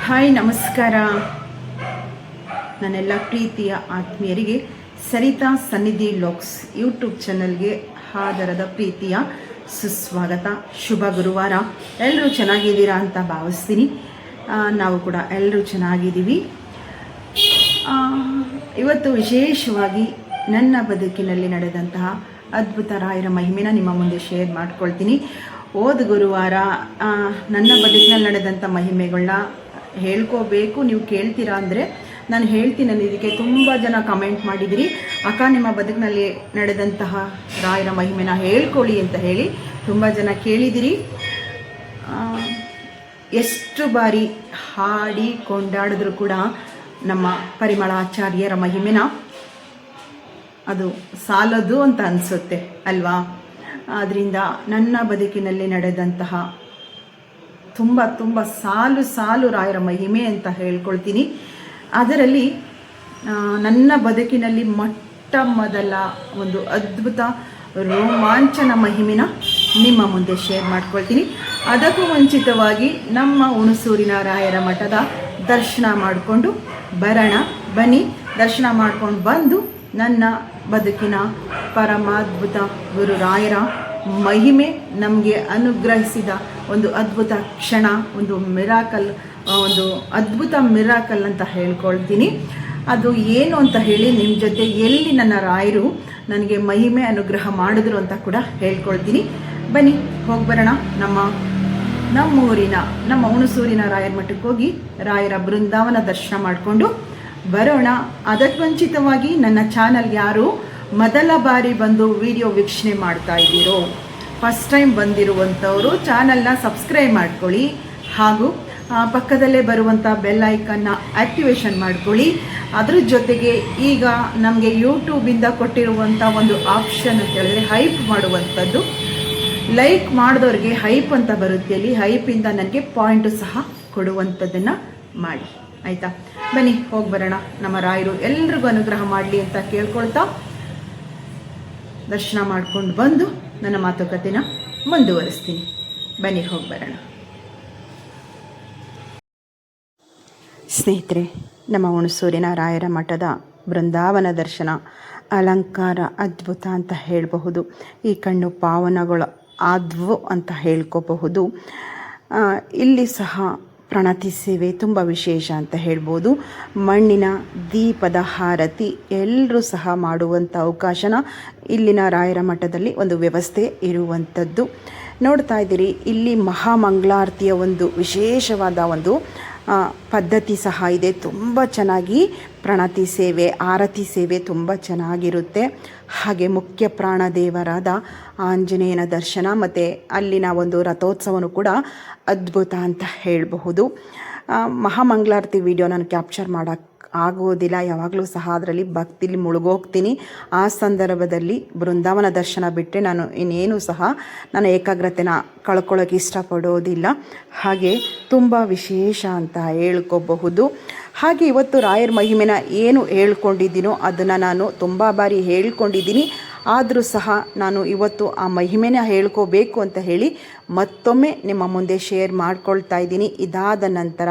Hi ನಮಸ್ಕಾರ ನನ್ನೆಲ್ಲ ಪ್ರೀತಿಯ ಆತ್ಮೀಯರಿಗೆ ಸರಿತಾ ಸನ್ನಿಧಿ ಲಾಗ್ಸ್ ಯೂಟ್ಯೂಬ್ ಚಾನಲ್ಗೆ ಆದರದ ಪ್ರೀತಿಯ ಸುಸ್ವಾಗತ. ಶುಭ ಗುರುವಾರ. ಎಲ್ಲರೂ ಚೆನ್ನಾಗಿದ್ದೀರಾ ಅಂತ ಭಾವಿಸ್ತೀನಿ. ನಾವು ಕೂಡ ಎಲ್ಲರೂ ಚೆನ್ನಾಗಿದ್ದೀವಿ. ಇವತ್ತು ವಿಶೇಷವಾಗಿ ನನ್ನ ಬದುಕಿನಲ್ಲಿ ನಡೆದಂತಹ ಅದ್ಭುತ ರಾಯರ ಮಹಿಮೆನ ನಿಮ್ಮ ಮುಂದೆ ಶೇರ್ ಮಾಡ್ಕೊಳ್ತೀನಿ. ಹೋದ ಗುರುವಾರ ನನ್ನ ಬದುಕಿನಲ್ಲಿ ನಡೆದಂಥ ಮಹಿಮೆಗಳನ್ನ ಹೇಳ್ಕೋಬೇಕು, ನೀವು ಕೇಳ್ತೀರಾ ಅಂದರೆ ನಾನು ಹೇಳ್ತೀನಿ. ಇದಕ್ಕೆ ತುಂಬ ಜನ ಕಮೆಂಟ್ ಮಾಡಿದಿರಿ, ಅಕ್ಕ ನಿಮ್ಮ ಬದುಕಿನಲ್ಲಿ ನಡೆದಂತಹ ರಾಯರ ಮಹಿಮೆನ ಹೇಳ್ಕೊಳ್ಳಿ ಅಂತ ಹೇಳಿ ತುಂಬ ಜನ ಕೇಳಿದಿರಿ. ಎಷ್ಟು ಬಾರಿ ಹಾಡಿ ಕೊಂಡಾಡಿದ್ರು ಕೂಡ ನಮ್ಮ ಪರಿಮಳಾಚಾರ್ಯರ ಮಹಿಮೆನ ಅದು ಸಾಲದು ಅಂತ ಅನಿಸುತ್ತೆ ಅಲ್ವಾ. ಆದ್ದರಿಂದ ನನ್ನ ಬದುಕಿನಲ್ಲಿ ನಡೆದಂತಹ ತುಂಬ ತುಂಬ ಸಾಲು ರಾಯರ ಮಹಿಮೆ ಅಂತ ಹೇಳ್ಕೊಳ್ತೀನಿ. ಅದರಲ್ಲಿ ನನ್ನ ಬದುಕಿನಲ್ಲಿ ಮೊಟ್ಟ ಮೊದಲ ಒಂದು ಅದ್ಭುತ ರೋಮಾಂಚನ ಮಹಿಮೆನ ನಿಮ್ಮ ಮುಂದೆ ಶೇರ್ ಮಾಡ್ಕೊಳ್ತೀನಿ. ಅದಕ್ಕೂ ಮುಂಚಿತವಾಗಿ ನಮ್ಮ ಹುಣಸೂರಿನ ರಾಯರ ಮಠದ ದರ್ಶನ ಮಾಡಿಕೊಂಡು ಬರೋಣ ಬನ್ನಿ. ದರ್ಶನ ಮಾಡ್ಕೊಂಡು ಬಂದು ನನ್ನ ಬದುಕಿನ ಪರಮಾದ್ಭುತ ಗುರು ರಾಯರ ಮಹಿಮೆ ನಮಗೆ ಅನುಗ್ರಹಿಸಿದ ಒಂದು ಅದ್ಭುತ ಕ್ಷಣ, ಒಂದು ಮಿರಾಕಲ್, ಒಂದು ಅದ್ಭುತ ಮಿರಾಕಲ್ ಅಂತ ಹೇಳ್ಕೊಳ್ತೀನಿ. ಅದು ಏನು ಅಂತ ಹೇಳಿ ನಿಮ್ಮ ಜೊತೆ ಎಲ್ಲಿ ನನ್ನ ರಾಯರು ನನಗೆ ಮಹಿಮೆ ಅನುಗ್ರಹ ಮಾಡಿದ್ರು ಅಂತ ಕೂಡ ಹೇಳ್ಕೊಳ್ತೀನಿ. ಬನ್ನಿ ಹೋಗ್ಬರೋಣ. ನಮ್ಮೂರಿನ ನಮ್ಮ ಹುಣಸೂರಿನ ರಾಯರ ಮಠಕ್ಕೆ ಹೋಗಿ ರಾಯರ ಬೃಂದಾವನ ದರ್ಶನ ಮಾಡಿಕೊಂಡು ಬರೋಣ. ಅದಕ್ಕೆ ಮುಂಚಿತವಾಗಿ ನನ್ನ ಚಾನಲ್ ಯಾರು ಮೊದಲ ಬಾರಿ ಬಂದು ವಿಡಿಯೋ ವೀಕ್ಷಣೆ ಮಾಡ್ತಾ ಇದ್ದೀರೋ, ಫಸ್ಟ್ ಟೈಮ್ ಬಂದಿರುವಂಥವರು ಚಾನಲ್ನ ಸಬ್ಸ್ಕ್ರೈಬ್ ಮಾಡ್ಕೊಳ್ಳಿ, ಹಾಗೂ ಪಕ್ಕದಲ್ಲೇ ಬರುವಂಥ ಬೆಲ್ ಐಕನ್ನ ಆ್ಯಕ್ಟಿವೇಶನ್ ಮಾಡ್ಕೊಳ್ಳಿ. ಅದ್ರ ಜೊತೆಗೆ ಈಗ ನಮಗೆ ಯೂಟ್ಯೂಬಿಂದ ಕೊಟ್ಟಿರುವಂಥ ಒಂದು ಆಪ್ಷನ್ ಅಂತ ಹೇಳಿದ್ರೆ ಹೈಪ್ ಮಾಡುವಂಥದ್ದು. ಲೈಕ್ ಮಾಡಿದವ್ರಿಗೆ ಹೈಪ್ ಅಂತ ಬರುತ್ತೆ, ಅಲ್ಲಿ ಹೈಪಿಂದ ನನಗೆ ಪಾಯಿಂಟು ಸಹ ಕೊಡುವಂಥದ್ದನ್ನು ಮಾಡಿ, ಆಯಿತಾ. ಬನ್ನಿ ಹೋಗಿ ಬರೋಣ. ನಮ್ಮ ರಾಯರು ಎಲ್ರಿಗೂ ಅನುಗ್ರಹ ಮಾಡಲಿ ಅಂತ ಕೇಳ್ಕೊಳ್ತಾ ದರ್ಶನ ಮಾಡ್ಕೊಂಡು ಬಂದು ನನ್ನ ಮಾತುಕತೆನ ಮುಂದುವರಿಸ್ತೀನಿ. ಬನ್ನಿ ಹೋಗಿ ಬರೋಣ. ಸ್ನೇಹಿತರೆ, ನಮ್ಮ ಹುಣಸೂರಿನ ರಾಯರ ಮಠದ ಬೃಂದಾವನ ದರ್ಶನ ಅಲಂಕಾರ ಅದ್ಭುತ ಅಂತ ಹೇಳಬಹುದು. ಈ ಕಣ್ಣು ಪಾವನಗಳು ಆದ್ವು ಅಂತ ಹೇಳ್ಕೋಬಹುದು. ಇಲ್ಲಿ ಸಹ ಪ್ರಣತಿ ಸೇವೆ ತುಂಬ ವಿಶೇಷ ಅಂತ ಹೇಳ್ಬೋದು. ಮಣ್ಣಿನ ದೀಪದ ಹಾರತಿ ಎಲ್ಲರೂ ಸಹ ಮಾಡುವಂಥ ಅವಕಾಶನ ಇಲ್ಲಿನ ರಾಯರ ಮಠದಲ್ಲಿ ಒಂದು ವ್ಯವಸ್ಥೆ ಇರುವಂಥದ್ದು. ನೋಡ್ತಾ ಇದ್ದೀರಿ, ಇಲ್ಲಿ ಮಹಾಮಂಗಳಾರತಿಯ ಒಂದು ವಿಶೇಷವಾದ ಒಂದು ಪದ್ಧತಿ ಸಹ ಇದೆ. ತುಂಬ ಚೆನ್ನಾಗಿ ಪ್ರಣತಿ ಸೇವೆ, ಆರತಿ ಸೇವೆ ತುಂಬ ಚೆನ್ನಾಗಿರುತ್ತೆ. ಹಾಗೆ ಮುಖ್ಯ ಪ್ರಾಣದೇವರಾದ ಆಂಜನೇಯನ ದರ್ಶನ ಮತ್ತು ಅಲ್ಲಿನ ಒಂದು ರಥೋತ್ಸವನೂ ಕೂಡ ಅದ್ಭುತ ಅಂತ ಹೇಳಬಹುದು. ಮಹಾಮಂಗಳಾರತಿ ವಿಡಿಯೋ ನಾನು ಕ್ಯಾಪ್ಚರ್ ಮಾಡೋಕ್ಕೆ ಆಗೋದಿಲ್ಲ, ಯಾವಾಗಲೂ ಸಹ ಅದರಲ್ಲಿ ಭಕ್ತಿಲಿ ಮುಳುಗೋಗ್ತೀನಿ. ಆ ಸಂದರ್ಭದಲ್ಲಿ ಬೃಂದಾವನ ದರ್ಶನ ಬಿಟ್ಟರೆ ನಾನು ಇನ್ನೇನು ಸಹ ನಾನು ಏಕಾಗ್ರತೆನ ಕಳ್ಕೊಳ್ಳೋಕೆ ಇಷ್ಟಪಡೋದಿಲ್ಲ. ಹಾಗೆ ತುಂಬ ವಿಶೇಷ ಅಂತ ಹೇಳ್ಕೋಬಹುದು. ಹಾಗೆ ಇವತ್ತು ರಾಯರ ಮಹಿಮೆನ ಏನು ಹೇಳ್ಕೊಂಡಿದ್ದೀನೋ ಅದನ್ನು ನಾನು ತುಂಬ ಬಾರಿ ಹೇಳ್ಕೊಂಡಿದ್ದೀನಿ. ಆದರೂ ಸಹ ನಾನು ಇವತ್ತು ಆ ಮಹಿಮೆನ ಹೇಳ್ಕೋಬೇಕು ಅಂತ ಹೇಳಿ ಮತ್ತೊಮ್ಮೆ ನಿಮ್ಮ ಮುಂದೆ ಶೇರ್ ಮಾಡ್ಕೊಳ್ತಾ ಇದ್ದೀನಿ. ಇದಾದ ನಂತರ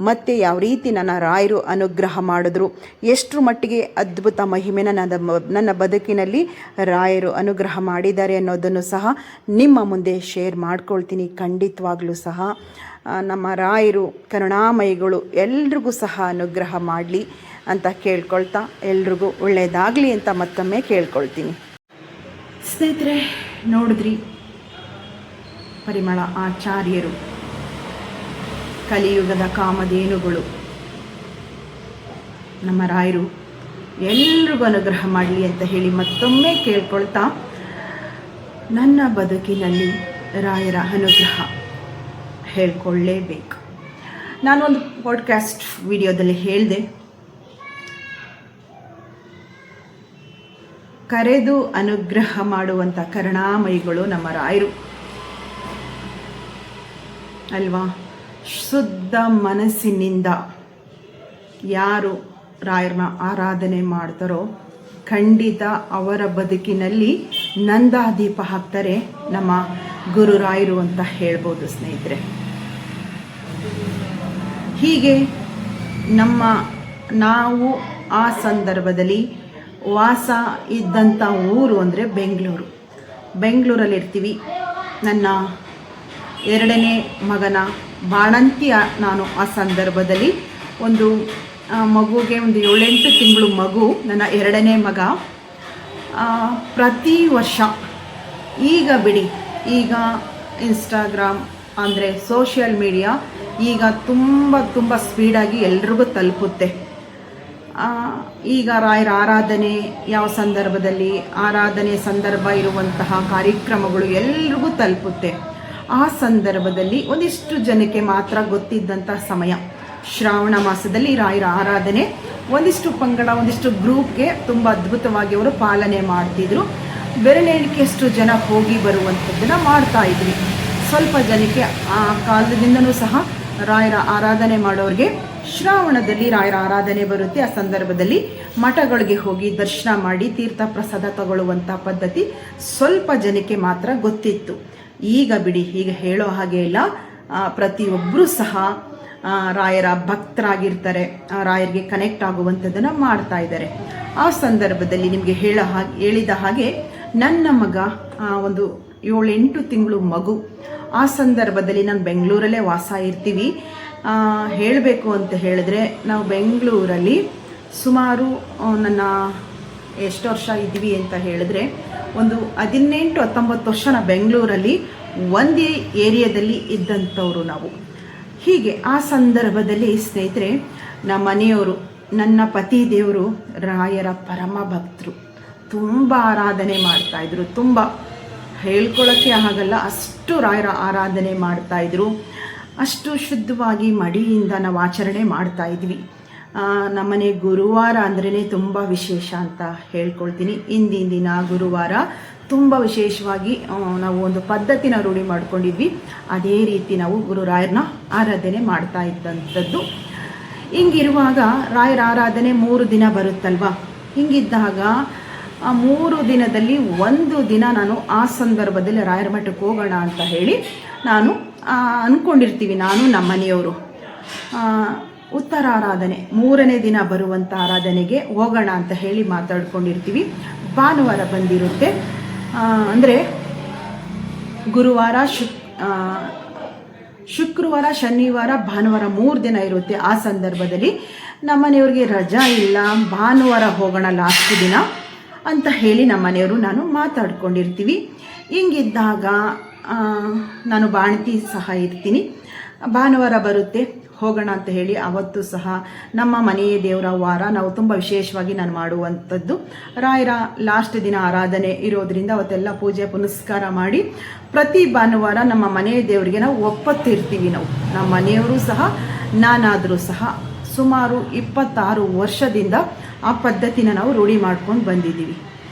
ಮತ್ತೆ ಯಾವ ರೀತಿ ನನ್ನ ರಾಯರು ಅನುಗ್ರಹ ಮಾಡಿದ್ರು, ಎಷ್ಟರ ಮಟ್ಟಿಗೆ ಅದ್ಭುತ ಮಹಿಮೆನ ನನ್ನ ಬದುಕಿನಲ್ಲಿ ರಾಯರು ಅನುಗ್ರಹ ಮಾಡಿದ್ದಾರೆ ಅನ್ನೋದನ್ನು ಸಹ ನಿಮ್ಮ ಮುಂದೆ ಶೇರ್ ಮಾಡ್ಕೊಳ್ತೀನಿ. ಖಂಡಿತವಾಗ್ಲೂ ಸಹ ನಮ್ಮ ರಾಯರು ಕರುಣಾಮಯಿಗಳು ಎಲ್ರಿಗೂ ಸಹ ಅನುಗ್ರಹ ಮಾಡಲಿ ಅಂತ ಕೇಳ್ಕೊಳ್ತಾ ಎಲ್ರಿಗೂ ಒಳ್ಳೆಯದಾಗಲಿ ಅಂತ ಮತ್ತೊಮ್ಮೆ ಕೇಳ್ಕೊಳ್ತೀನಿ. ಸ್ನೇಹಿತರೆ, ನೋಡಿದ್ರಿ, ಪರಿಮಳ ಆಚಾರ್ಯರು ಕಲಿಯುಗದ ಕಾಮಧೇನುಗಳು. ನಮ್ಮ ರಾಯರು ಎಲ್ರಿಗೂ ಅನುಗ್ರಹ ಮಾಡಲಿ ಅಂತ ಹೇಳಿ ಮತ್ತೊಮ್ಮೆ ಕೇಳ್ಕೊಳ್ತಾ ನನ್ನ ಬದುಕಿನಲ್ಲಿ ರಾಯರ ಅನುಗ್ರಹ ಹೇಳ್ಕೊಳ್ಳೇಬೇಕು. ನಾನೊಂದು ಪಾಡ್ಕಾಸ್ಟ್ ವಿಡಿಯೋದಲ್ಲಿ ಹೇಳಿದೆ, ಕರೆದು ಅನುಗ್ರಹ ಮಾಡುವಂಥ ಕರುಣಾಮಯಿಗಳು ನಮ್ಮ ರಾಯರು ಅಲ್ವಾ. ಶುದ್ಧ ಮನಸ್ಸಿನಿಂದ ಯಾರು ರಾಯರನ್ನ ಆರಾಧನೆ ಮಾಡ್ತಾರೋ ಖಂಡಿತ ಅವರ ಬದುಕಿನಲ್ಲಿ ನಂದಾದೀಪ ಹಾಕ್ತಾರೆ ನಮ್ಮ ಗುರುರಾಯರು ಅಂತ ಹೇಳ್ಬೋದು. ಸ್ನೇಹಿತರೆ, ಹೀಗೆ ನಾವು ಆ ಸಂದರ್ಭದಲ್ಲಿ ವಾಸ ಇದ್ದಂಥ ಊರು ಅಂದರೆ ಬೆಂಗಳೂರಲ್ಲಿರ್ತೀವಿ. ನನ್ನ 2ನೇ ಮಗನ ಬಾಣಂತಿ ನಾನು ಆ ಸಂದರ್ಭದಲ್ಲಿ ಒಂದು ಮಗುಗೆ ಒಂದು 7-8 ತಿಂಗಳು ಮಗು ನನ್ನ 2ನೇ ಮಗ. ಪ್ರತಿ ವರ್ಷ ಈಗ ಬಿಡಿ, ಈಗ ಇನ್ಸ್ಟಾಗ್ರಾಮ್ ಅಂದರೆ ಸೋಷಿಯಲ್ ಮೀಡಿಯಾ ಈಗ ತುಂಬ ಸ್ಪೀಡಾಗಿ ಎಲ್ರಿಗೂ ತಲುಪುತ್ತೆ. ಈಗ ರಾಯರ ಆರಾಧನೆ ಯಾವ ಸಂದರ್ಭದಲ್ಲಿ ಆರಾಧನೆ ಸಂದರ್ಭ ಇರುವಂತಹ ಕಾರ್ಯಕ್ರಮಗಳು ಎಲ್ರಿಗೂ ತಲುಪುತ್ತೆ. ಆ ಸಂದರ್ಭದಲ್ಲಿ ಒಂದಿಷ್ಟು ಜನಕ್ಕೆ ಮಾತ್ರ ಗೊತ್ತಿದ್ದಂಥ ಸಮಯ ಶ್ರಾವಣ ಮಾಸದಲ್ಲಿ ರಾಯರ ಆರಾಧನೆ ಒಂದಿಷ್ಟು ಪಂಗಡ ಒಂದಿಷ್ಟು ಗ್ರೂಪ್ಗೆ ತುಂಬ ಅದ್ಭುತವಾಗಿ ಅವರು ಪಾಲನೆ ಮಾಡ್ತಿದ್ರು. ಬೆರಳೆಣಿಕೆಯಷ್ಟು ಜನ ಹೋಗಿ ಬರುವಂಥದ್ದನ್ನು ಮಾಡ್ತಾಯಿದ್ವಿ. ಸ್ವಲ್ಪ ಜನಕ್ಕೆ ಆ ಕಾಲದಿಂದನೂ ಸಹ ರಾಯರ ಆರಾಧನೆ ಮಾಡೋರಿಗೆ ಶ್ರಾವಣದಲ್ಲಿ ರಾಯರ ಆರಾಧನೆ ಬರುತ್ತೆ. ಆ ಸಂದರ್ಭದಲ್ಲಿ ಮಠಗಳಿಗೆ ಹೋಗಿ ದರ್ಶನ ಮಾಡಿ ತೀರ್ಥ ಪ್ರಸಾದ ತಗೊಳ್ಳುವಂಥ ಪದ್ಧತಿ ಸ್ವಲ್ಪ ಜನಕ್ಕೆ ಮಾತ್ರ ಗೊತ್ತಿತ್ತು. ಈಗ ಬಿಡಿ, ಈಗ ಹೇಳೋ ಹಾಗೆ ಇಲ್ಲ. ಪ್ರತಿಯೊಬ್ಬರೂ ಸಹ ರಾಯರ ಭಕ್ತರಾಗಿರ್ತಾರೆ, ರಾಯರಿಗೆ ಕನೆಕ್ಟ್ ಆಗುವಂಥದ್ದನ್ನು ಮಾಡ್ತಾ ಇದ್ದಾರೆ. ಆ ಸಂದರ್ಭದಲ್ಲಿ ನಿಮಗೆ ಹೇಳಿದ ಹಾಗೆ ನನ್ನ ಮಗ ಒಂದು 7-8 ತಿಂಗಳು ಮಗು. ಆ ಸಂದರ್ಭದಲ್ಲಿ ನಾನು ಬೆಂಗಳೂರಲ್ಲೇ ವಾಸ ಇರ್ತೀವಿ. ಹೇಳಬೇಕು ಅಂತ ಹೇಳಿದ್ರೆ ನಾವು ಬೆಂಗಳೂರಲ್ಲಿ ಸುಮಾರು ನನ್ನ ಎಷ್ಟು ವರ್ಷ ಇದ್ವಿ ಅಂತ ಹೇಳಿದ್ರೆ ಒಂದು 18-19 ವರ್ಷ ನಾವು ಬೆಂಗಳೂರಲ್ಲಿ ಒಂದೇ ಏರಿಯಾದಲ್ಲಿ ಇದ್ದಂಥವ್ರು ನಾವು. ಹೀಗೆ ಆ ಸಂದರ್ಭದಲ್ಲಿ ಸ್ನೇಹಿತರೆ, ನಮ್ಮ ಮನೆಯವರು, ನನ್ನ ಪತಿ ದೇವರು ರಾಯರ ಪರಮ ಭಕ್ತರು, ತುಂಬ ಆರಾಧನೆ ಮಾಡ್ತಾಯಿದ್ರು. ತುಂಬ ಹೇಳ್ಕೊಳ್ಳೋಕ್ಕೆ ಆಗಲ್ಲ, ಅಷ್ಟು ರಾಯರ ಆರಾಧನೆ ಮಾಡ್ತಾಯಿದ್ರು. ಅಷ್ಟು ಶುದ್ಧವಾಗಿ ಮಡಿಯಿಂದ ನಾವು ಆಚರಣೆ ಮಾಡ್ತಾಯಿದ್ವಿ. ನಮ್ಮನೆ ಗುರುವಾರ ಅಂದ್ರೇ ತುಂಬ ವಿಶೇಷ ಅಂತ ಹೇಳ್ಕೊಳ್ತೀನಿ. ಇಂದಿನ ದಿನ ಗುರುವಾರ ತುಂಬ ವಿಶೇಷವಾಗಿ ನಾವು ಒಂದು ಪದ್ಧತಿನ ರೂಢಿ ಮಾಡ್ಕೊಂಡಿದ್ವಿ. ಅದೇ ರೀತಿ ನಾವು ಗುರುರಾಯರನ್ನ ಆರಾಧನೆ ಮಾಡ್ತಾ ಇದ್ದಂಥದ್ದು. ಹಿಂಗಿರುವಾಗ ರಾಯರ ಆರಾಧನೆ 3 ದಿನ ಬರುತ್ತಲ್ವ. ಹಿಂಗಿದ್ದಾಗ ಆ 3 ದಿನದಲ್ಲಿ 1 ದಿನ ನಾನು ಆ ಸಂದರ್ಭದಲ್ಲಿ ರಾಯರ ಮಠಕ್ಕೆ ಹೋಗೋಣ ಅಂತ ಹೇಳಿ ನಾನು ಅಂದ್ಕೊಂಡಿರ್ತೀವಿ. ನಾನು ನಮ್ಮ ಮನೆಯವರು ಉತ್ತರ ಆರಾಧನೆ 3ನೇ ದಿನ ಬರುವಂಥ ಆರಾಧನೆಗೆ ಹೋಗೋಣ ಅಂತ ಹೇಳಿ ಮಾತಾಡ್ಕೊಂಡಿರ್ತೀವಿ. ಭಾನುವಾರ ಬಂದಿರುತ್ತೆ. ಅಂದರೆ ಗುರುವಾರ, ಶುಕ್ರವಾರ, ಶನಿವಾರ, ಭಾನುವಾರ 3 ದಿನ ಇರುತ್ತೆ. ಆ ಸಂದರ್ಭದಲ್ಲಿ ನಮ್ಮ ಮನೆಯವ್ರಿಗೆ ರಜಾ ಇಲ್ಲ, ಭಾನುವಾರ ಹೋಗೋಣ ಲಾಸ್ಟ್ ದಿನ ಅಂತ ಹೇಳಿ ನಮ್ಮ ಮನೆಯವರು ನಾನು ಮಾತಾಡ್ಕೊಂಡಿರ್ತೀವಿ. ಹಿಂಗಿದ್ದಾಗ ನಾನು ಬಾಣತಿ ಸಹ ಇರ್ತೀನಿ. ಭಾನುವಾರ ಬರುತ್ತೆ, ಹೋಗೋಣ ಅಂತ ಹೇಳಿ ಅವತ್ತು ಸಹ ನಮ್ಮ ಮನೆಯ ದೇವರ ವಾರ ನಾವು ತುಂಬ ವಿಶೇಷವಾಗಿ ನಾನು ಮಾಡುವಂಥದ್ದು. ರಾಯರ ಲಾಸ್ಟ್ ದಿನ ಆರಾಧನೆ ಇರೋದ್ರಿಂದ ಅವತ್ತೆಲ್ಲ ಪೂಜೆ ಪುನಸ್ಕಾರ ಮಾಡಿ ಪ್ರತಿ ಭಾನುವಾರ ನಮ್ಮ ಮನೆಯ ದೇವರಿಗೆ ನಾವು ಒಪ್ಪತ್ತಿರ್ತೀವಿ. ನಮ್ಮ ಮನೆಯವರು ಸಹ ನಾನಾದರೂ ಸಹ ಸುಮಾರು 26 ವರ್ಷದಿಂದ ಆ ಪದ್ಧತಿನ ನಾವು ರೂಢಿ ಮಾಡ್ಕೊಂಡು ಬಂದಿದ್ದೀವಿ.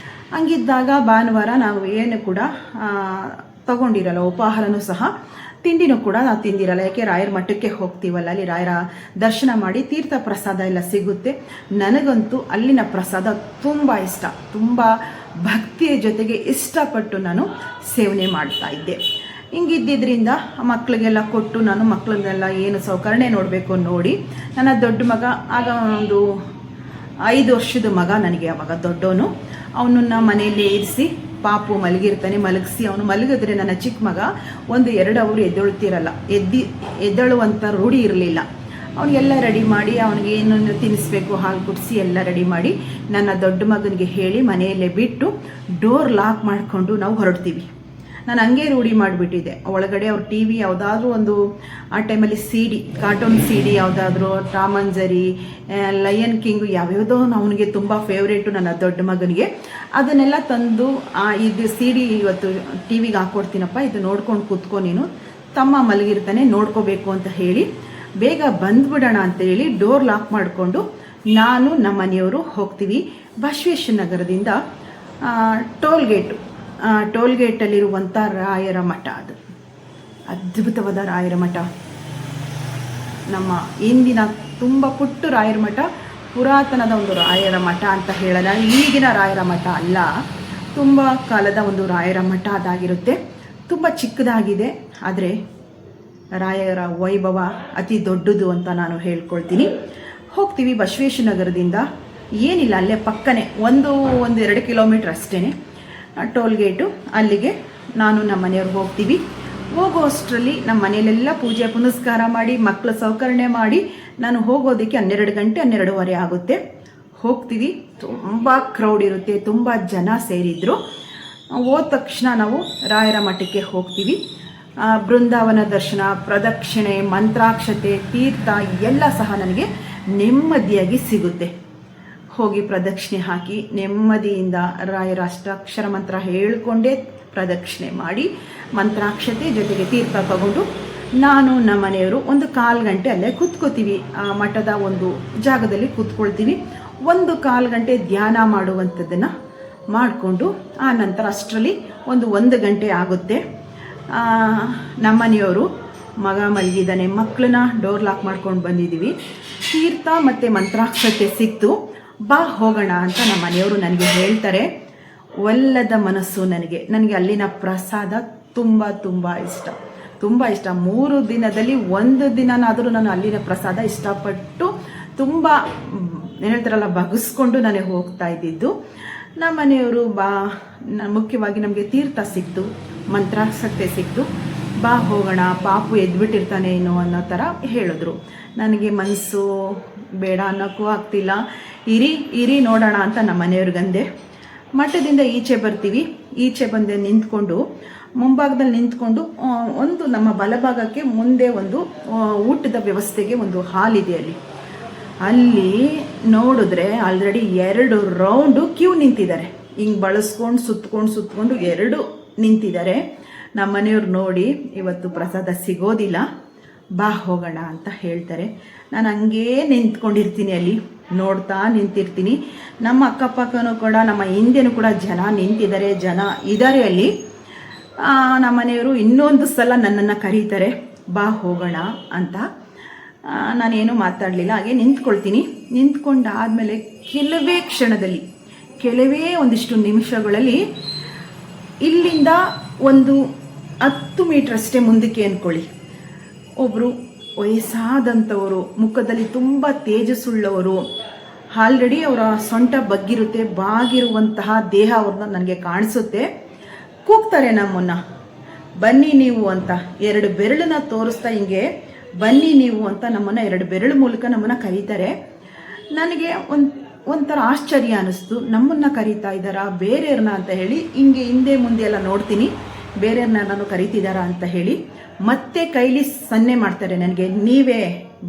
ಹಂಗಿದ್ದಾಗ ಭಾನುವಾರ ನಾವು ಏನು ಕೂಡ ತಗೊಂಡಿರಲ್ಲ, ಉಪಹಾರನೂ ಸಹ ತಿಂಡಿನೂ ಕೂಡ ನಾವು ತಿಂದಿರಲ್ಲ. ಯಾಕೆ ರಾಯರ ಮಠಕ್ಕೆ ಹೋಗ್ತೀವಲ್ಲ, ಅಲ್ಲಿ ರಾಯರ ದರ್ಶನ ಮಾಡಿ ತೀರ್ಥ ಪ್ರಸಾದ ಎಲ್ಲ ಸಿಗುತ್ತೆ. ನನಗಂತೂ ಅಲ್ಲಿನ ಪ್ರಸಾದ ತುಂಬ ಇಷ್ಟ. ತುಂಬ ಭಕ್ತಿಯ ಜೊತೆಗೆ ಇಷ್ಟಪಟ್ಟು ನಾನು ಸೇವನೆ ಮಾಡ್ತಾ ಇದ್ದೆ. ಹಿಂಗಿದ್ದಿದ್ದರಿಂದ ಮಕ್ಕಳಿಗೆಲ್ಲ ಕೊಟ್ಟು ನಾನು ಮಕ್ಕಳನ್ನೆಲ್ಲ ಏನು ಸೌಕರ್ಯ ನೋಡಬೇಕು ನೋಡಿ, ನನ್ನ ದೊಡ್ಡ ಮಗ ಆಗ ಒಂದು 5 ವರ್ಷದ ಮಗ ನನಗೆ. ಅವಾಗ ದೊಡ್ಡವನು, ಅವನನ್ನು ಮನೆಯಲ್ಲೇ ಇರಿಸಿ ಪಾಪು ಮಲಗಿರ್ತಾನೆ, ಮಲಗಿಸಿ ಅವನು ಮಲಗಿದ್ರೆ ನನ್ನ ಚಿಕ್ಕ ಮಗ 1-2 ಅವರು ಎದ್ದೇಳ್ತಿರಲ್ಲ, ಎದ್ದೇಳುವಂಥ ರೂಢಿ ಇರಲಿಲ್ಲ. ಅವನಿಗೆಲ್ಲ ರೆಡಿ ಮಾಡಿ ಅವನಿಗೆ ಏನನ್ನು ತಿನ್ನಿಸ್ಬೇಕು, ಹಾಲು ಕುಡಿಸಿ ಎಲ್ಲ ರೆಡಿ ಮಾಡಿ ನನ್ನ ದೊಡ್ಡ ಮಗನಿಗೆ ಹೇಳಿ ಮನೆಯಲ್ಲೇ ಬಿಟ್ಟು ಡೋರ್ ಲಾಕ್ ಮಾಡಿಕೊಂಡು ನಾವು ಹೊರಡ್ತೀವಿ. ನಾನು ಹಂಗೆ ರೂಢಿ ಮಾಡಿಬಿಟ್ಟಿದ್ದೆ. ಒಳಗಡೆ ಅವ್ರ ಟಿ ವಿ ಯಾವುದಾದ್ರೂ ಒಂದು ಆ ಟೈಮಲ್ಲಿ ಕಾರ್ಟೂನ್ ಸಿ ಡಿ ಯಾವುದಾದ್ರೂ Tom and Jerry, lion king ಯಾವ್ಯಾವುದೋ ಅವನಿಗೆ ತುಂಬ ಫೇವ್ರೇಟು ನನ್ನ ದೊಡ್ಡ ಮಗನಿಗೆ. ಅದನ್ನೆಲ್ಲ ತಂದು ಇದು ಸಿ ಡಿ ಇವತ್ತು ಟಿ ವಿಗೆ ಹಾಕ್ಕೊಡ್ತೀನಪ್ಪ, ಇದು ನೋಡ್ಕೊಂಡು ಕೂತ್ಕೊ, ನೀನು ತಮ್ಮ ಮಲಗಿರ್ತಾನೆ ನೋಡ್ಕೋಬೇಕು ಅಂತ ಹೇಳಿ ಬೇಗ ಬಂದ್ಬಿಡೋಣ ಅಂತೇಳಿ ಡೋರ್ ಲಾಕ್ ಮಾಡಿಕೊಂಡು ನಾನು ನಮ್ಮ ಮನೆಯವರು ಹೋಗ್ತೀವಿ. ಬಸವೇಶ್ವರ ನಗರದಿಂದ ಟೋಲ್ಗೇಟಲ್ಲಿರುವಂಥ ರಾಯರ ಮಠ. ಅದು ಅದ್ಭುತವಾದ ರಾಯರ ಮಠ. ನಮ್ಮ ಇಂದಿನ ತುಂಬ ಪುಟ್ಟ ರಾಯರ ಮಠ, ಪುರಾತನದ ಒಂದು ರಾಯರ ಮಠ ಅಂತ ಹೇಳೋಣ. ಈಗಿನ ರಾಯರ ಮಠ ಅಲ್ಲ, ತುಂಬ ಕಾಲದ ಒಂದು ರಾಯರ ಮಠ ಅದಾಗಿರುತ್ತೆ. ತುಂಬ ಚಿಕ್ಕದಾಗಿದೆ. ಆದರೆ ರಾಯರ ವೈಭವ ಅತಿ ದೊಡ್ಡದು ಅಂತ ನಾನು ಹೇಳ್ಕೊಳ್ತೀನಿ. ಹೋಗ್ತೀವಿ ಬಸವೇಶ್ವರ ನಗರದಿಂದ, ಏನಿಲ್ಲ ಅಲ್ಲೇ ಪಕ್ಕನೇ ಒಂದು 2 ಕಿಲೋಮೀಟ್ರ್ ಅಷ್ಟೇ ಟೋಲ್ ಗೇಟು. ಅಲ್ಲಿಗೆ ನಾನು ನಮ್ಮ ಮನೆಯವ್ರು ಹೋಗ್ತೀವಿ. ಹೋಗೋ ಅಷ್ಟರಲ್ಲಿ ನಮ್ಮ ಮನೆಯಲ್ಲೆಲ್ಲ ಪೂಜೆ ಪುನಸ್ಕಾರ ಮಾಡಿ ಮಕ್ಕಳ ಸೌಕರ್ಯ ಮಾಡಿ ನಾನು ಹೋಗೋದಕ್ಕೆ 12 ಗಂಟೆ 12:15 ಆಗುತ್ತೆ. ಹೋಗ್ತೀವಿ. ತುಂಬ ಕ್ರೌಡ್ ಇರುತ್ತೆ, ತುಂಬ ಜನ ಸೇರಿದ್ರು. ಹೋದ ತಕ್ಷಣ ನಾವು ರಾಯರ ಮಠಕ್ಕೆ ಹೋಗ್ತೀವಿ. ಬೃಂದಾವನ ದರ್ಶನ, ಪ್ರದಕ್ಷಿಣೆ, ಮಂತ್ರಾಕ್ಷತೆ, ತೀರ್ಥ ಎಲ್ಲ ಸಹ ನನಗೆ ನೆಮ್ಮದಿಯಾಗಿ ಸಿಗುತ್ತೆ. ಹೋಗಿ ಪ್ರದಕ್ಷಿಣೆ ಹಾಕಿ ನೆಮ್ಮದಿಯಿಂದ ರಾಯರ ಅಷ್ಟಾಕ್ಷರ ಮಂತ್ರ ಹೇಳಿಕೊಂಡೇ ಪ್ರದಕ್ಷಿಣೆ ಮಾಡಿ ಮಂತ್ರಾಕ್ಷತೆ ಜೊತೆಗೆ ತೀರ್ಥ ತಗೊಂಡು ನಾನು ನಮ್ಮ ಮನೆಯವರು 1/4 ಗಂಟೆ ಅಲ್ಲೇ ಕೂತ್ಕೋತೀವಿ. ಆ ಮಠದ ಒಂದು ಜಾಗದಲ್ಲಿ ಕೂತ್ಕೊಳ್ತೀವಿ. 1/4 ಗಂಟೆ ಧ್ಯಾನ ಮಾಡುವಂಥದ್ದನ್ನು ಮಾಡಿಕೊಂಡು ಆ ನಂತರ ಅಷ್ಟರಲ್ಲಿ 1 ಗಂಟೆ ಆಗುತ್ತೆ. ನಮ್ಮ ಮನೆಯವರು ಮಗ ಮಲಗಿದ್ದಾನೆ, ಮಕ್ಕಳನ್ನ ಡೋರ್ ಲಾಕ್ ಮಾಡ್ಕೊಂಡು ಬಂದಿದ್ದೀವಿ. ತೀರ್ಥ ಮತ್ತು ಮಂತ್ರಾಕ್ಷತೆ ಸಿಕ್ತು, ಬಾ ಹೋಗೋಣ ಅಂತ ನಮ್ಮ ಮನೆಯವರು ನನಗೆ ಹೇಳ್ತಾರೆ. ಒಲ್ಲದ ಮನಸ್ಸು ನನಗೆ ಅಲ್ಲಿನ ಪ್ರಸಾದ ತುಂಬ ಇಷ್ಟ, ತುಂಬ ಇಷ್ಟ. 3 ದಿನದಲ್ಲಿ 1 ದಿನನಾದರೂ ನಾನು ಅಲ್ಲಿನ ಪ್ರಸಾದ ಇಷ್ಟಪಟ್ಟು ತುಂಬ ಹೇಳ್ತಾರಲ್ಲ ಬಗ್ಗಿಸ್ಕೊಂಡು ನನಗೆ ಹೋಗ್ತಾ ಇದ್ದಿದ್ದು. ನಮ್ಮ ಮನೆಯವರು ಮುಖ್ಯವಾಗಿ ನಮಗೆ ತೀರ್ಥ ಸಿಕ್ತು, ಮಂತ್ರಾಕ್ಷತೆ ಸಿಕ್ತು, ಬಾ ಹೋಗೋಣ, ಪಾಪು ಎದ್ಬಿಟ್ಟಿರ್ತಾನೆ ಏನೋ ಅನ್ನೋ ಥರ ಹೇಳಿದ್ರು. ನನಗೆ ಮನಸ್ಸು ಬೇಡ ಅನ್ನೋಕ್ಕೂ ಆಗ್ತಿಲ್ಲ. ಇರಿ ನೋಡೋಣ ಅಂತ ನಮ್ಮ ಮನೆಯವ್ರಿಗಂದೆ. ಮಠದಿಂದ ಈಚೆ ಬರ್ತೀವಿ. ಈಚೆ ಬಂದೆ ನಿಂತ್ಕೊಂಡು ಮುಂಭಾಗದಲ್ಲಿ ನಿಂತ್ಕೊಂಡು ಒಂದು ನಮ್ಮ ಬಲಭಾಗಕ್ಕೆ ಮುಂದೆ ಒಂದು ಊಟದ ವ್ಯವಸ್ಥೆಗೆ ಒಂದು ಹಾಲ್ ಇದೆ. ಅಲ್ಲಿ ನೋಡಿದ್ರೆ ಆಲ್ರೆಡಿ 2 ರೌಂಡು ಕ್ಯೂ ನಿಂತಿದ್ದಾರೆ. ಹಿಂಗೆ ಬಳಸ್ಕೊಂಡು ಸುತ್ಕೊಂಡು 2 ನಿಂತಿದ್ದಾರೆ. ನಮ್ಮ ಮನೆಯವ್ರು ನೋಡಿ ಇವತ್ತು ಪ್ರಸಾದ ಸಿಗೋದಿಲ್ಲ, ಬಾ ಹೋಗೋಣ ಅಂತ ಹೇಳ್ತಾರೆ. ನಾನು ಹಂಗೇ ನಿಂತ್ಕೊಂಡಿರ್ತೀನಿ, ಅಲ್ಲಿ ನೋಡ್ತಾ ನಿಂತಿರ್ತೀನಿ. ನಮ್ಮ ಅಕ್ಕಪಕ್ಕನೂ ಕೂಡ ನಮ್ಮ ಹಿಂದೆನೂ ಕೂಡ ಜನ ನಿಂತಿದ್ದಾರೆ, ಜನ ಇದ್ದಾರೆ ಅಲ್ಲಿ. ನಮ್ಮ ಮನೆಯವರು ಇನ್ನೊಂದು ಸಲ ನನ್ನನ್ನು ಕರೀತಾರೆ, ಬಾ ಹೋಗೋಣ ಅಂತ. ನಾನೇನು ಮಾತಾಡಲಿಲ್ಲ, ಹಾಗೆ ನಿಂತ್ಕೊಳ್ತೀನಿ. ನಿಂತ್ಕೊಂಡಾದಮೇಲೆ ಕೆಲವೇ ಕ್ಷಣದಲ್ಲಿ, ಒಂದಿಷ್ಟು ನಿಮಿಷಗಳಲ್ಲಿ ಇಲ್ಲಿಂದ ಒಂದು 10 ಮೀಟ್ರ್ ಅಷ್ಟೇ ಮುಂದಕ್ಕೆ ಅಂದ್ಕೊಳ್ಳಿ, ಒಬ್ಬರು ವಯಸ್ಸಾದಂಥವರು, ಮುಖದಲ್ಲಿ ತುಂಬ ತೇಜಸ್ಸುಳ್ಳವರು, ಆಲ್ರೆಡಿ ಅವರ ಸೊಂಟ ಬಗ್ಗಿರುತ್ತೆ, ಬಾಗಿರುವಂತಹ ದೇಹ ಅವ್ರನ್ನ ನನಗೆ ಕಾಣಿಸುತ್ತೆ. ಕೂಗ್ತಾರೆ ನಮ್ಮನ್ನು, ಬನ್ನಿ ನೀವು ಅಂತ 2 ಬೆರಳನ್ನ ತೋರಿಸ್ತಾ ಹಿಂಗೆ ಬನ್ನಿ ನೀವು ಅಂತ ನಮ್ಮನ್ನು 2 ಬೆರಳು ಮೂಲಕ ನಮ್ಮನ್ನು ಕರೀತಾರೆ. ನನಗೆ ಒಂಥರ ಆಶ್ಚರ್ಯ ಅನ್ನಿಸ್ತು, ನಮ್ಮನ್ನು ಕರೀತಾ ಇದ್ದಾರಾ ಬೇರೆಯವ್ರನ್ನ ಅಂತ ಹೇಳಿ. ಹಿಂಗೆ ಹಿಂದೆ ಮುಂದೆ ಎಲ್ಲ ನೋಡ್ತೀನಿ, ಬೇರೆಯವ್ರನ್ನ ನಾನು ಕರೀತಿದ್ದಾರಾ ಅಂತ ಹೇಳಿ. ಮತ್ತೆ ಕೈಲಿ ಸನ್ನೆ ಮಾಡ್ತಾರೆ ನನಗೆ, ನೀವೇ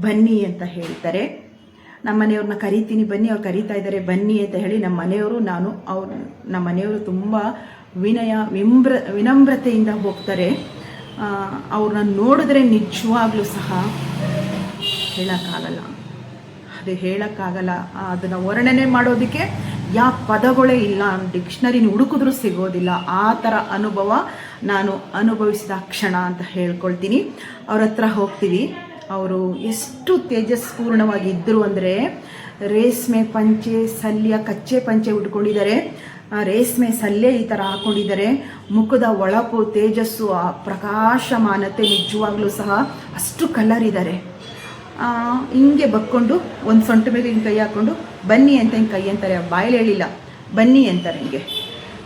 ಬನ್ನಿ ಅಂತ ಹೇಳ್ತಾರೆ. ನಮ್ಮ ಮನೆಯವ್ರನ್ನ ಕರಿತೀನಿ, ಬನ್ನಿ ಅವ್ರು ಕರೀತಾ ಇದ್ದಾರೆ ಬನ್ನಿ ಅಂತ ಹೇಳಿ ನಮ್ಮ ಮನೆಯವರು ತುಂಬ ವಿನಮ್ರತೆಯಿಂದ ಹೋಗ್ತಾರೆ. ಅವ್ರನ್ನ ನೋಡಿದ್ರೆ ನಿಜವಾಗ್ಲೂ ಸಹ ಹೇಳೋಕ್ಕಾಗಲ್ಲ, ಅದನ್ನು ವರ್ಣನೆ ಮಾಡೋದಕ್ಕೆ ಯಾವ ಪದಗಳೇ ಇಲ್ಲ, ಡಿಕ್ಷನರಿನ ಹುಡುಕಿದ್ರೂ ಸಿಗೋದಿಲ್ಲ. ಆ ಥರ ಅನುಭವ ನಾನು ಅನುಭವಿಸಿದ ಕ್ಷಣ ಅಂತ ಹೇಳ್ಕೊಳ್ತೀನಿ. ಅವ್ರ ಹತ್ರ ಹೋಗ್ತೀವಿ. ಅವರು ಎಷ್ಟು ತೇಜಸ್ಪೂರ್ಣವಾಗಿದ್ದರು ಅಂದರೆ, ರೇಷ್ಮೆ ಪಂಚೆ ಸಲ್ಯ ಕಚ್ಚೆ ಪಂಚೆ ಉಟ್ಕೊಂಡಿದ್ದಾರೆ, ರೇಷ್ಮೆ ಸಲ್ಯ ಈ ಥರ ಹಾಕ್ಕೊಂಡಿದ್ದಾರೆ. ಮುಖದ ಒಳಪು ತೇಜಸ್ಸು, ಆ ಪ್ರಕಾಶಮಾನತೆ ನಿಜವಾಗ್ಲೂ ಸಹ ಅಷ್ಟು ಕಲರ್ ಇದ್ದಾರೆ. ಹಿಂಗೆ ಬಕ್ಕೊಂಡು ಒಂದು ಸೊಂಟ ಮೇಲೆ ಹಿಂಗೆ ಕೈ ಹಾಕ್ಕೊಂಡು ಬನ್ನಿ ಅಂತ ಹಿಂಗೆ ಕೈ ಅಂತಾರೆ, ಬಾಯಲ್ಲಿ ಹೇಳಿಲ್ಲ, ಬನ್ನಿ ಅಂತಾರೆ ಹಿಂಗೆ.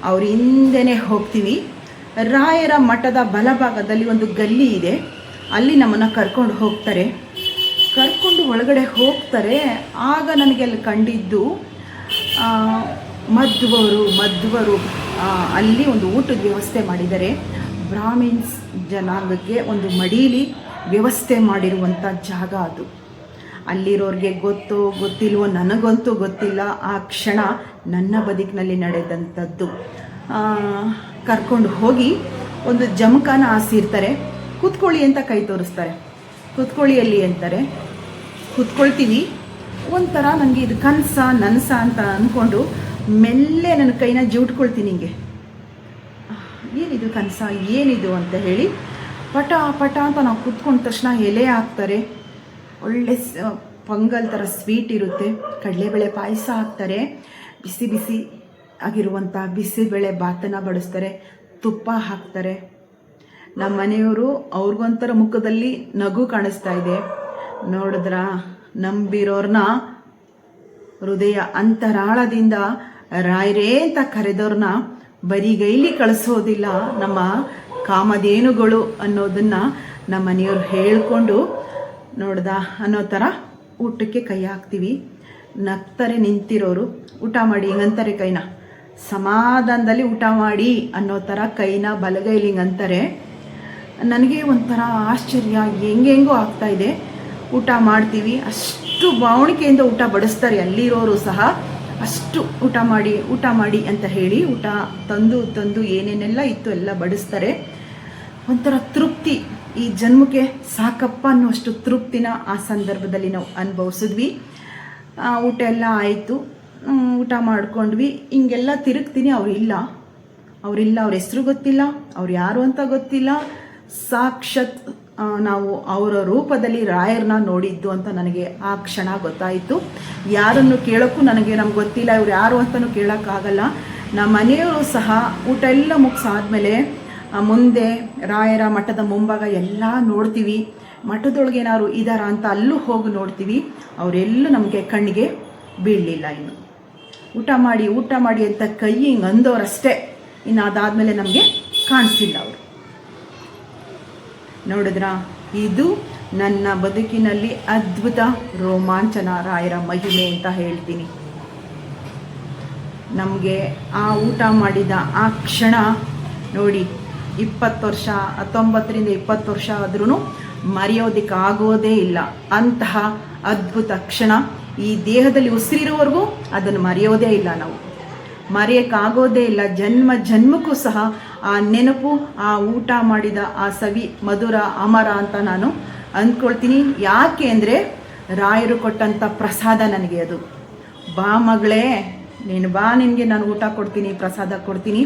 ಅವ್ರ ಹಿಂದೆನೇ ಹೋಗ್ತೀವಿ. ರಾಯರ ಮಠದ ಬಲಭಾಗದಲ್ಲಿ ಒಂದು ಗಲ್ಲಿ ಇದೆ, ಅಲ್ಲಿ ನಮ್ಮನ್ನು ಕರ್ಕೊಂಡು ಹೋಗ್ತಾರೆ. ಕರ್ಕೊಂಡು ಒಳಗಡೆ ಹೋಗ್ತಾರೆ. ಆಗ ನನಗೆ ಅಲ್ಲಿ ಕಂಡಿದ್ದು ಮಧ್ವರು ಅಲ್ಲಿ ಒಂದು ಊಟದ ವ್ಯವಸ್ಥೆ ಮಾಡಿದ್ದಾರೆ. ಬ್ರಾಹ್ಮಿನ್ಸ್ ಜನಾಂಗಕ್ಕೆ ಒಂದು ಮಡೀಲಿ ವ್ಯವಸ್ಥೆ ಮಾಡಿರುವಂಥ ಜಾಗ ಅದು. ಅಲ್ಲಿರೋರಿಗೆ ಗೊತ್ತಿಲ್ವೋ ನನಗಂತೂ ಗೊತ್ತಿಲ್ಲ, ಆ ಕ್ಷಣ ನನ್ನ ಬದುಕಿನಲ್ಲಿ ನಡೆದಂಥದ್ದು. ಕರ್ಕೊಂಡು ಹೋಗಿ ಒಂದು ಜಮಖಾನ ಹಾಸಿರ್ತಾರೆ, ಕೂತ್ಕೊಳ್ಳಿ ಅಂತ ಕೈ ತೋರಿಸ್ತಾರೆ. ಕೂತ್ಕೊಳ್ಳಿ ಅಲ್ಲಿ ಅಂತಾರೆ, ಕೂತ್ಕೊಳ್ತೀವಿ. ಒಂಥರ ನನಗೆ ಇದು ನನಸ ಅಂತ ಅಂದ್ಕೊಂಡು ಮೆಲ್ಲೆ ನನ್ನ ಕೈನ ಜೂಟ್ಕೊಳ್ತೀನಿ ಹಿಂಗೆ. ಏನಿದು ಕನಸ, ಏನಿದು ಅಂತ ಹೇಳಿ ಪಟ ಅಂತ ನಾವು ಕೂತ್ಕೊಂಡ ತಕ್ಷಣ ಎಲೆ ಹಾಕ್ತಾರೆ. ಒಳ್ಳೆ ಪೊಂಗಲ್ ಥರ ಸ್ವೀಟ್ ಇರುತ್ತೆ, ಕಡಲೆಬೇಳೆ ಪಾಯಸ ಹಾಕ್ತಾರೆ, ಬಿಸಿ ಆಗಿರುವಂಥ ಬಿಸಿಬೇಳೆ ಬಾತನ್ನು ಬಡಿಸ್ತಾರೆ, ತುಪ್ಪ ಹಾಕ್ತಾರೆ. ನಮ್ಮ ಮನೆಯವರು ಅವ್ರಿಗೊಂಥರ ಮುಖದಲ್ಲಿ ನಗು ಕಾಣಿಸ್ತಾ ಇದೆ. ನೋಡಿದ್ರ ನಂಬಿರೋರ್ನ ಹೃದಯ ಅಂತರಾಳದಿಂದ ರಾಯರೇ ಅಂತ ಕರೆದವ್ರನ್ನ ಬರಿಗೈಲಿ ಕಳಿಸೋದಿಲ್ಲ ನಮ್ಮ ಕಾಮಧೇನುಗಳು ಅನ್ನೋದನ್ನ ನಮ್ಮ ಮನೆಯವ್ರು ಹೇಳ್ಕೊಂಡು ನೋಡ್ದ ಅನ್ನೋ ಥರ ಊಟಕ್ಕೆ ಕೈ ಹಾಕ್ತೀವಿ. ನಗ್ತಾರೆ ನಿಂತಿರೋರು, ಊಟ ಮಾಡಿ ಹಿಂಗಂತಾರೆ ಕೈನ, ಸಮಾಧಾನದಲ್ಲಿ ಊಟ ಮಾಡಿ ಅನ್ನೋ ಥರ ಕೈನ ಬಲಗೈಲಿ ಹಿಂಗಂತಾರೆ. ನನಗೆ ಒಂಥರ ಆಶ್ಚರ್ಯ, ಹೆಂಗೆಂಗೋ ಆಗ್ತಾಯಿದೆ. ಊಟ ಮಾಡ್ತೀವಿ, ಅಷ್ಟು ಬಾವಣಿಕೆಯಿಂದ ಊಟ ಬಡಿಸ್ತಾರೆ ಅಲ್ಲಿರೋರು ಸಹ. ಅಷ್ಟು ಊಟ ಮಾಡಿ ಅಂತ ಹೇಳಿ ಊಟ ತಂದು ಏನೇನೆಲ್ಲ ಇತ್ತು ಎಲ್ಲ ಬಡಿಸ್ತಾರೆ. ಒಂಥರ ತೃಪ್ತಿ, ಈ ಜನ್ಮಕ್ಕೆ ಸಾಕಪ್ಪ ಅನ್ನುವಷ್ಟು ತೃಪ್ತಿನ ಆ ಸಂದರ್ಭದಲ್ಲಿ ನಾವು ಅನುಭವಿಸಿದ್ವಿ. ಊಟ ಎಲ್ಲ ಆಯಿತು, ಊಟ ಮಾಡ್ಕೊಂಡ್ವಿ. ಹಿಂಗೆಲ್ಲ ತಿರುಗ್ತೀನಿ, ಅವರಿಲ್ಲ, ಅವ್ರ ಹೆಸರು ಗೊತ್ತಿಲ್ಲ, ಅವ್ರು ಯಾರು ಅಂತ ಗೊತ್ತಿಲ್ಲ. ಸಾಕ್ಷಾತ್ ನಾವು ಅವರ ರೂಪದಲ್ಲಿ ರಾಯರನ್ನ ನೋಡಿದ್ದು ಅಂತ ನನಗೆ ಆ ಕ್ಷಣ ಗೊತ್ತಾಯಿತು. ಯಾರನ್ನು ಕೇಳೋಕ್ಕೂ ನಮ್ಗೆ ಗೊತ್ತಿಲ್ಲ, ಇವ್ರು ಯಾರು ಅಂತಲೂ ಕೇಳೋಕ್ಕಾಗಲ್ಲ. ನಮ್ಮ ಮನೆಯವರು ಸಹ ಊಟ ಎಲ್ಲ ಮುಗಿಸಾದ್ಮೇಲೆ ಮುಂದೆ ರಾಯರ ಮಠದ ಮುಂಭಾಗ ಎಲ್ಲ ನೋಡ್ತೀವಿ. ಮಠದೊಳಗೆ ಏನಾದ್ರು ಇದಾರ ಅಂತ ಅಲ್ಲೂ ಹೋಗಿ ನೋಡ್ತೀವಿ. ಅವರೆಲ್ಲೂ ನಮಗೆ ಕಣ್ಣಿಗೆ ಬೀಳಲಿಲ್ಲ. ಇನ್ನು ಊಟ ಮಾಡಿ ಅಂತ ಕೈ ಹಿಂಗೆ ಅಂದವರಷ್ಟೇ, ಇನ್ನು ಅದಾದಮೇಲೆ ನಮಗೆ ಕಾಣಿಸಿಲ್ಲ ಅವರು. ನೋಡಿದ್ರ, ಇದು ನನ್ನ ಬದುಕಿನಲ್ಲಿ ಅದ್ಭುತ ರೋಮಾಂಚನ ರಾಯರ ಮಹಿಮೆ ಅಂತ ಹೇಳ್ತೀನಿ. ನಮಗೆ ಆ ಊಟ ಮಾಡಿದ ಆ ಕ್ಷಣ ನೋಡಿ, 20 ವರ್ಷ 19ರಿಂದ 20 ವರ್ಷ ಆದ್ರೂ ಮರೆಯೋದಕ್ಕಾಗೋದೇ ಇಲ್ಲ. ಅಂತಹ ಅದ್ಭುತ ಕ್ಷಣ ಈ ದೇಹದಲ್ಲಿ ಉಸಿರಿರೋವರೆಗೂ ಅದನ್ನು ಮರೆಯೋದೇ ಇಲ್ಲ, ನಾವು ಮರೆಯೋಕ್ಕಾಗೋದೇ ಇಲ್ಲ. ಜನ್ಮಕ್ಕೂ ಸಹ ಆ ನೆನಪು, ಆ ಊಟ ಮಾಡಿದ ಆ ಸವಿ ಮಧುರ ಅಮರ ಅಂತ ನಾನು ಅಂದ್ಕೊಳ್ತೀನಿ. ಯಾಕೆ ಅಂದರೆ ರಾಯರು ಕೊಟ್ಟಂಥ ಪ್ರಸಾದ ನನಗೆ ಅದು. ಬಾ ಮಗಳೇ, ನೀನು ಬಾ, ನಿನಗೆ ನಾನು ಊಟ ಕೊಡ್ತೀನಿ, ಪ್ರಸಾದ ಕೊಡ್ತೀನಿ.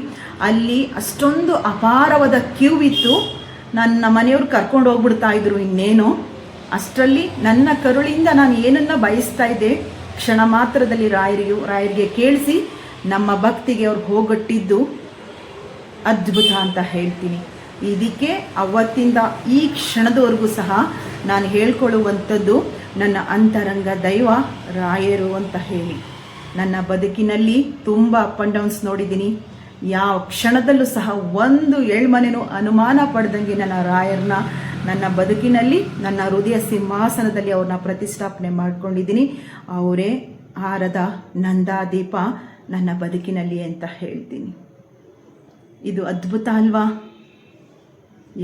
ಅಲ್ಲಿ ಅಷ್ಟೊಂದು ಅಪಾರವಾದ ಕ್ಯೂ ಇತ್ತು. ನನ್ನ ಮನೆಯವ್ರು ಕರ್ಕೊಂಡು ಹೋಗ್ಬಿಡ್ತಾ ಇದ್ರು ಇನ್ನೇನು. ಅಷ್ಟರಲ್ಲಿ ನನ್ನ ಕರುಳಿಂದ ನಾನು ಏನನ್ನ ಬಯಸ್ತಾ ಇದ್ದೆ, ಕ್ಷಣ ಮಾತ್ರದಲ್ಲಿ ರಾಯರಿಗೆ ಕೇಳಿಸಿ ನಮ್ಮ ಭಕ್ತಿಗೆ ಅವ್ರು ಹೋಗೊಟ್ಟಿದ್ದು ಅದ್ಭುತ ಅಂತ ಹೇಳ್ತೀನಿ. ಇದಕ್ಕೆ ಅವತ್ತಿಂದ ಈ ಕ್ಷಣದವರೆಗೂ ಸಹ ನಾನು ಹೇಳ್ಕೊಳ್ಳುವಂಥದ್ದು ನನ್ನ ಅಂತರಂಗ ದೈವ ರಾಯರು ಅಂತ ಹೇಳಿ. ನನ್ನ ಬದುಕಿನಲ್ಲಿ ತುಂಬ ಅಪ್ ಆ್ಯಂಡ್ ಡೌನ್ಸ್ ನೋಡಿದ್ದೀನಿ. ಯಾವ ಕ್ಷಣದಲ್ಲೂ ಸಹ ಒಂದು ಎಳ್ಮನೆನೂ ಅನುಮಾನ ಪಡೆದಂಗೆ ನನ್ನ ರಾಯರನ್ನ ನನ್ನ ಬದುಕಿನಲ್ಲಿ ನನ್ನ ಹೃದಯ ಸಿಂಹಾಸನದಲ್ಲಿ ಅವ್ರನ್ನ ಪ್ರತಿಷ್ಠಾಪನೆ ಮಾಡ್ಕೊಂಡಿದ್ದೀನಿ. ಅವರೇ ಹಾರದ ನಂದಾದೀಪ ನನ್ನ ಬದುಕಿನಲ್ಲಿ ಅಂತ ಹೇಳ್ತೀನಿ. ಇದು ಅದ್ಭುತ ಅಲ್ವಾ?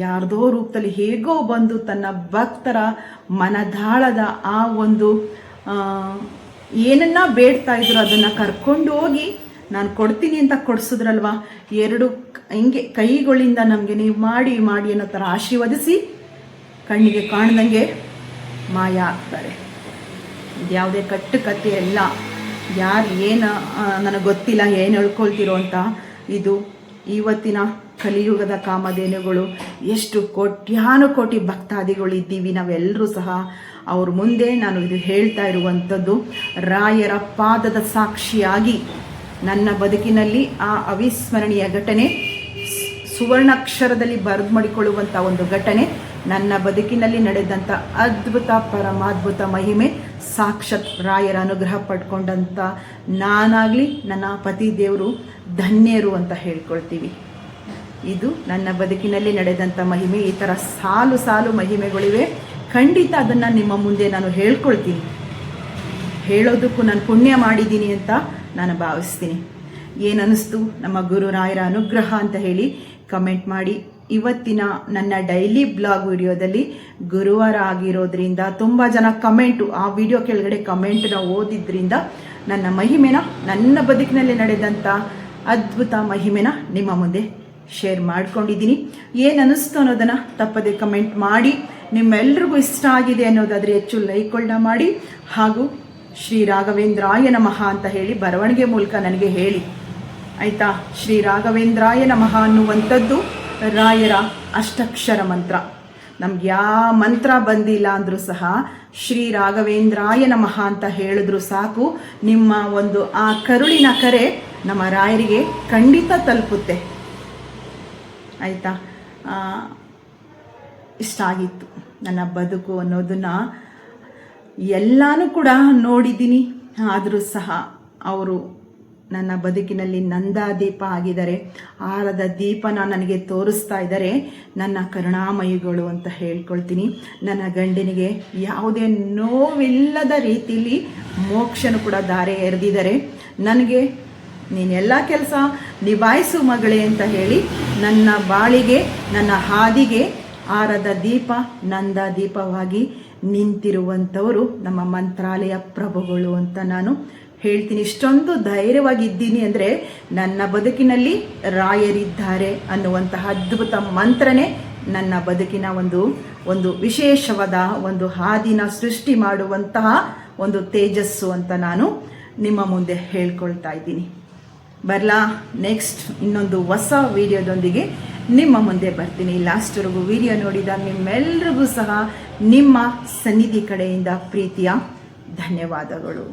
ಯಾರ್ದೋ ರೂಪದಲ್ಲಿ ಹೇಗೋ ಬಂದು ತನ್ನ ಭಕ್ತರ ಮನದಾಳದ ಆ ಒಂದು ಏನನ್ನ ಬೇಡ್ತಾ ಇದ್ರು ಅದನ್ನು ಕರ್ಕೊಂಡು ಹೋಗಿ ನಾನು ಕೊಡ್ತೀನಿ ಅಂತ ಕೊಡಿಸಿದ್ರಲ್ವ. ಎರಡು ಹಿಂಗೆ ಕೈಗಳಿಂದ ನಮಗೆ ನೀವು ಮಾಡಿ ಅನ್ನೋ ಥರ ಆಶೀರ್ವದಿಸಿ ಕಣ್ಣಿಗೆ ಕಾಣ್ದಂಗೆ ಮಾಯ ಆಗ್ತಾರೆ. ಇದು ಯಾವುದೇ ಕಟ್ಟುಕತೆ ಅಲ್ಲ. ಯಾರು ಏನು ನನಗೆ ಗೊತ್ತಿಲ್ಲ ಏನು ಹೇಳ್ಕೊಳ್ತಿರೋ ಅಂತ. ಇದು ಇವತ್ತಿನ ಕಲಿಯುಗದ ಕಾಮಧೇನುಗಳು, ಎಷ್ಟು ಕೋಟ್ಯಾನುಕೋಟಿ ಭಕ್ತಾದಿಗಳು ಇದ್ದೀವಿ ನಾವೆಲ್ಲರೂ ಸಹ. ಅವ್ರ ಮುಂದೆ ನಾನು ಇದು ಹೇಳ್ತಾ ಇರುವಂಥದ್ದು ರಾಯರ ಪಾದದ ಸಾಕ್ಷಿಯಾಗಿ ನನ್ನ ಬದುಕಿನಲ್ಲಿ ಆ ಅವಿಸ್ಮರಣೀಯ ಘಟನೆ, ಸುವರ್ಣಾಕ್ಷರದಲ್ಲಿ ಬರೆದು ಮಾಡಿಕೊಳ್ಳುವಂಥ ಒಂದು ಘಟನೆ, ನನ್ನ ಬದುಕಿನಲ್ಲಿ ನಡೆದಂಥ ಅದ್ಭುತ ಪರಮಾದ್ಭುತ ಮಹಿಮೆ, ಸಾಕ್ಷಾತ್ ರಾಯರ ಅನುಗ್ರಹ ಪಡ್ಕೊಂಡಂಥ ನಾನಾಗಲಿ ನನ್ನ ಪತಿ ದೇವರು ಧನ್ಯರು ಅಂತ ಹೇಳ್ಕೊಳ್ತೀವಿ. ಇದು ನನ್ನ ಬದುಕಿನಲ್ಲಿ ನಡೆದಂಥ ಮಹಿಮೆ. ಈ ಥರ ಸಾಲು ಸಾಲು ಮಹಿಮೆಗಳಿವೆ. ಖಂಡಿತ ಅದನ್ನು ನಿಮ್ಮ ಮುಂದೆ ನಾನು ಹೇಳ್ಕೊಳ್ತೀನಿ. ಹೇಳೋದಕ್ಕೂ ನಾನು ಪುಣ್ಯ ಮಾಡಿದ್ದೀನಿ ಅಂತ ನಾನು ಭಾವಿಸ್ತೀನಿ. ಏನನ್ನಿಸ್ತು ನಮ್ಮ ಗುರುರಾಯರ ಅನುಗ್ರಹ ಅಂತ ಹೇಳಿ ಕಮೆಂಟ್ ಮಾಡಿ. ಇವತ್ತಿನ ನನ್ನ ಡೈಲಿ ಬ್ಲಾಗ್ ವಿಡಿಯೋದಲ್ಲಿ ಗುರುವಾರ ಆಗಿರೋದ್ರಿಂದ ತುಂಬ ಜನ ಕಮೆಂಟು, ಆ ವಿಡಿಯೋ ಕೆಳಗಡೆ ಕಮೆಂಟ್ನ ಓದಿದ್ರಿಂದ ನನ್ನ ಮಹಿಮೆನ, ನನ್ನ ಬದುಕಿನಲ್ಲಿ ನಡೆದಂಥ ಅದ್ಭುತ ಮಹಿಮೆನ ನಿಮ್ಮ ಮುಂದೆ ಶೇರ್ ಮಾಡ್ಕೊಂಡಿದ್ದೀನಿ. ಏನು ಅನ್ನಿಸ್ತು ಅನ್ನೋದನ್ನು ತಪ್ಪದೆ ಕಮೆಂಟ್ ಮಾಡಿ. ನಿಮ್ಮೆಲ್ರಿಗೂ ಇಷ್ಟ ಆಗಿದೆ ಅನ್ನೋದಾದರೆ ಹೆಚ್ಚು ಲೈಕ್ಗಳನ್ನ ಮಾಡಿ, ಹಾಗೂ ಶ್ರೀ ರಾಘವೇಂದ್ರಾಯ ನಮಃ ಅಂತ ಹೇಳಿ ಬರವಣಿಗೆ ಮೂಲಕ ನನಗೆ ಹೇಳಿ, ಆಯಿತಾ? ಶ್ರೀ ರಾಘವೇಂದ್ರಾಯ ನಮಃ ಅನ್ನುವಂಥದ್ದು ರಾಯರ ಅಷ್ಟಾಕ್ಷರ ಮಂತ್ರ. ನಮ್ಗೆ ಯಾವ ಮಂತ್ರ ಬಂದಿಲ್ಲ ಅಂದರೂ ಸಹ ಶ್ರೀ ರಾಘವೇಂದ್ರಾಯ ನಮಃ ಅಂತ ಹೇಳಿದ್ರು ಸಾಕು, ನಿಮ್ಮ ಒಂದು ಆ ಕರುಳಿನ ಕರೆ ನಮ್ಮ ರಾಯರಿಗೆ ಖಂಡಿತ ತಲುಪುತ್ತೆ, ಆಯಿತಾ? ಇಷ್ಟ ಆಗಿತ್ತು. ನನ್ನ ಬದುಕು ಅನ್ನೋದನ್ನು ಎಲ್ಲನೂ ಕೂಡ ನೋಡಿದ್ದೀನಿ. ಆದರೂ ಸಹ ಅವರು ನನ್ನ ಬದುಕಿನಲ್ಲಿ ನಂದಾದೀಪ ಆಗಿದ್ದಾರೆ. ಆರದ ದೀಪನ ನನಗೆ ತೋರಿಸ್ತಾ ಇದ್ದಾರೆ. ನನ್ನ ಕರುಣಾಮಯಿಗಳು ಅಂತ ಹೇಳ್ಕೊಳ್ತೀನಿ. ನನ್ನ ಗಂಡನಿಗೆ ಯಾವುದೇ ನೋವಿಲ್ಲದ ರೀತಿಯಲ್ಲಿ ಮೋಕ್ಷನೂ ಕೂಡ ದಾರೆ ಎರೆದಿದ್ದಾರೆ. ನನಗೆ ನೀನೆಲ್ಲ ಕೆಲಸ ನಿಭಾಯಿಸು ಮಗಳೇ ಅಂತ ಹೇಳಿ ನನ್ನ ಬಾಳಿಗೆ, ನನ್ನ ಹಾದಿಗೆ ಆರದ ದೀಪ ನಂದ ದೀಪವಾಗಿ ನಿಂತಿರುವಂಥವರು ನಮ್ಮ ಮಂತ್ರಾಲಯ ಪ್ರಭುಗಳು ಅಂತ ನಾನು ಹೇಳ್ತೀನಿ. ಇಷ್ಟೊಂದು ಧೈರ್ಯವಾಗಿದ್ದೀನಿ ಅಂದರೆ ನನ್ನ ಬದುಕಿನಲ್ಲಿ ರಾಯರಿದ್ದಾರೆ ಅನ್ನುವಂತಹ ಅದ್ಭುತ ಮಂತ್ರನೇ ನನ್ನ ಬದುಕಿನ ಒಂದು ವಿಶೇಷವಾದ ಒಂದು ಹಾದಿನ ಸೃಷ್ಟಿ ಮಾಡುವಂತಹ ಒಂದು ತೇಜಸ್ಸು ಅಂತ ನಾನು ನಿಮ್ಮ ಮುಂದೆ ಹೇಳ್ಕೊಳ್ತಾ ಇದ್ದೀನಿ. ಬರಲಾ ನೆಕ್ಸ್ಟ್ ಇನ್ನೊಂದು ಹೊಸ ವಿಡಿಯೋದೊಂದಿಗೆ ನಿಮ್ಮ ಮುಂದೆ ಬರ್ತೀನಿ. ಲಾಸ್ಟ್ವರೆಗೂ ವಿಡಿಯೋ ನೋಡಿದ ನಿಮ್ಮೆಲ್ಲರಿಗೂ ಸಹ ನಿಮ್ಮ ಸನ್ನಿಧಿ ಕಡೆಯಿಂದ ಪ್ರೀತಿಯ ಧನ್ಯವಾದಗಳು.